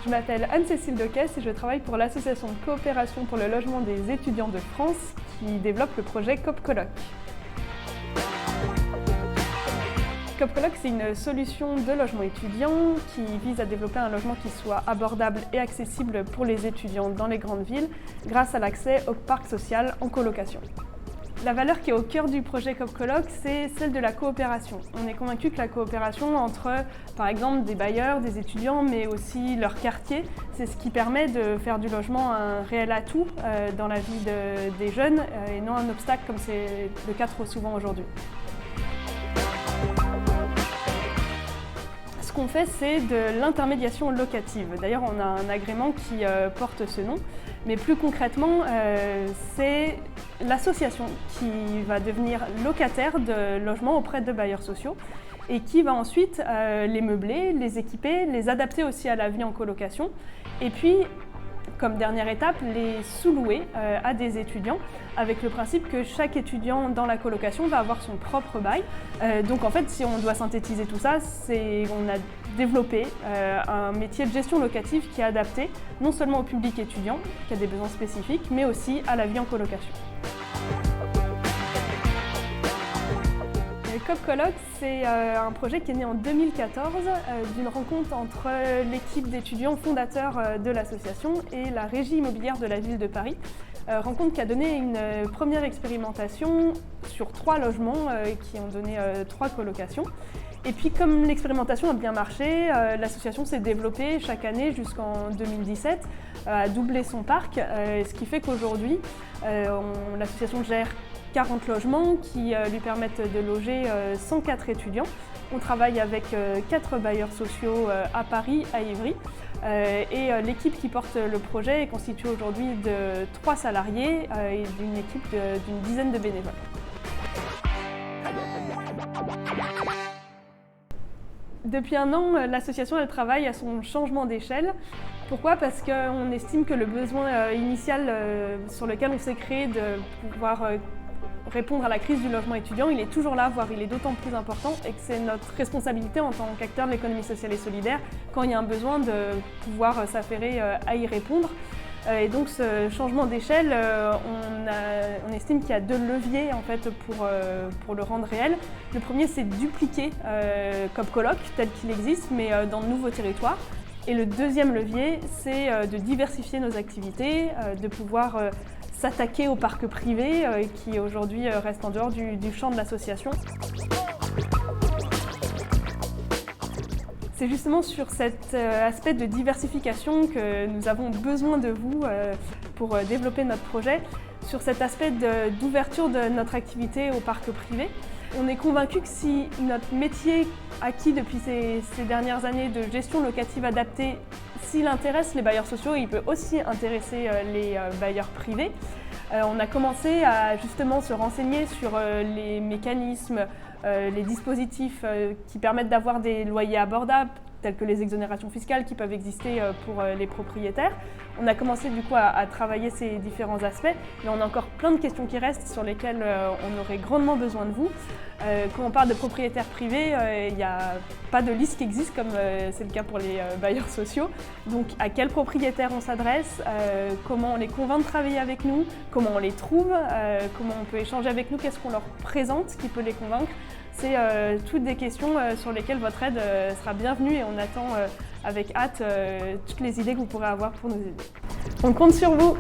Je m'appelle Anne-Cécile Decaisse et je travaille pour l'association de coopération pour le logement des étudiants de France qui développe le projet COP-Coloc. COP-Coloc, c'est une solution de logement étudiant qui vise à développer un logement qui soit abordable et accessible pour les étudiants dans les grandes villes grâce à l'accès au parc social en colocation. La valeur qui est au cœur du projet COP-Coloc, c'est celle de la coopération. On est convaincu que la coopération entre, par exemple, des bailleurs, des étudiants, mais aussi leur quartier, c'est ce qui permet de faire du logement un réel atout dans la vie des jeunes et non un obstacle comme c'est le cas trop souvent aujourd'hui. Ce qu'on fait, c'est de l'intermédiation locative. D'ailleurs, on a un agrément qui porte ce nom. Mais plus concrètement, c'est l'association qui va devenir locataire de logements auprès de bailleurs sociaux et qui va ensuite les meubler, les équiper, les adapter aussi à la vie en colocation. Et puis, comme dernière étape, les sous-louer à des étudiants avec le principe que chaque étudiant dans la colocation va avoir son propre bail. Donc en fait, si on doit synthétiser tout ça, on a développé un métier de gestion locative qui est adapté non seulement au public étudiant, qui a des besoins spécifiques, mais aussi à la vie en colocation. COP-Coloc, c'est un projet qui est né en 2014 d'une rencontre entre l'équipe d'étudiants fondateurs de l'association et la régie immobilière de la ville de Paris. Rencontre qui a donné une première expérimentation sur 3 logements qui ont donné 3 colocations. Et puis comme l'expérimentation a bien marché, l'association s'est développée chaque année jusqu'en 2017, a doublé son parc, ce qui fait qu'aujourd'hui, l'association gère 40 logements qui lui permettent de loger 104 étudiants. On travaille avec 4 bailleurs sociaux à Paris, à Ivry. Et l'équipe qui porte le projet est constituée aujourd'hui de 3 salariés et d'une équipe d'une dizaine de bénévoles. Depuis un an, l'association travaille à son changement d'échelle. Pourquoi ? Parce qu'on estime que le besoin initial sur lequel on s'est créé de pouvoir répondre à la crise du logement étudiant, il est toujours là, voire il est d'autant plus important et que c'est notre responsabilité en tant qu'acteur de l'économie sociale et solidaire, quand il y a un besoin, de pouvoir s'affairer à y répondre. Et donc ce changement d'échelle, on estime qu'il y a 2 leviers en fait, pour le rendre réel. Le premier, c'est dupliquer COP-Coloc tel qu'il existe, mais dans de nouveaux territoires. Et le deuxième levier, c'est de diversifier nos activités, de pouvoir s'attaquer au parc privé qui aujourd'hui reste en dehors du champ de l'association. C'est justement sur cet aspect de diversification que nous avons besoin de vous pour développer notre projet, sur cet aspect d'ouverture de notre activité au parc privé. On est convaincu que si notre métier acquis depuis ces dernières années de gestion locative adaptée, s'il intéresse les bailleurs sociaux, il peut aussi intéresser les bailleurs privés. On a commencé à justement se renseigner sur les mécanismes, les dispositifs qui permettent d'avoir des loyers abordables, tels que les exonérations fiscales qui peuvent exister pour les propriétaires. On a commencé du coup à travailler ces différents aspects, mais on a encore plein de questions qui restent sur lesquelles on aurait grandement besoin de vous. Quand on parle de propriétaires privés, il n'y a pas de liste qui existe comme c'est le cas pour les bailleurs sociaux. Donc à quels propriétaires on s'adresse, comment on les convainc de travailler avec nous, comment on les trouve, comment on peut échanger avec nous, qu'est-ce qu'on leur présente qui peut les convaincre. C'est toutes des questions sur lesquelles votre aide sera bienvenue et on attend avec hâte toutes les idées que vous pourrez avoir pour nous aider. On compte sur vous!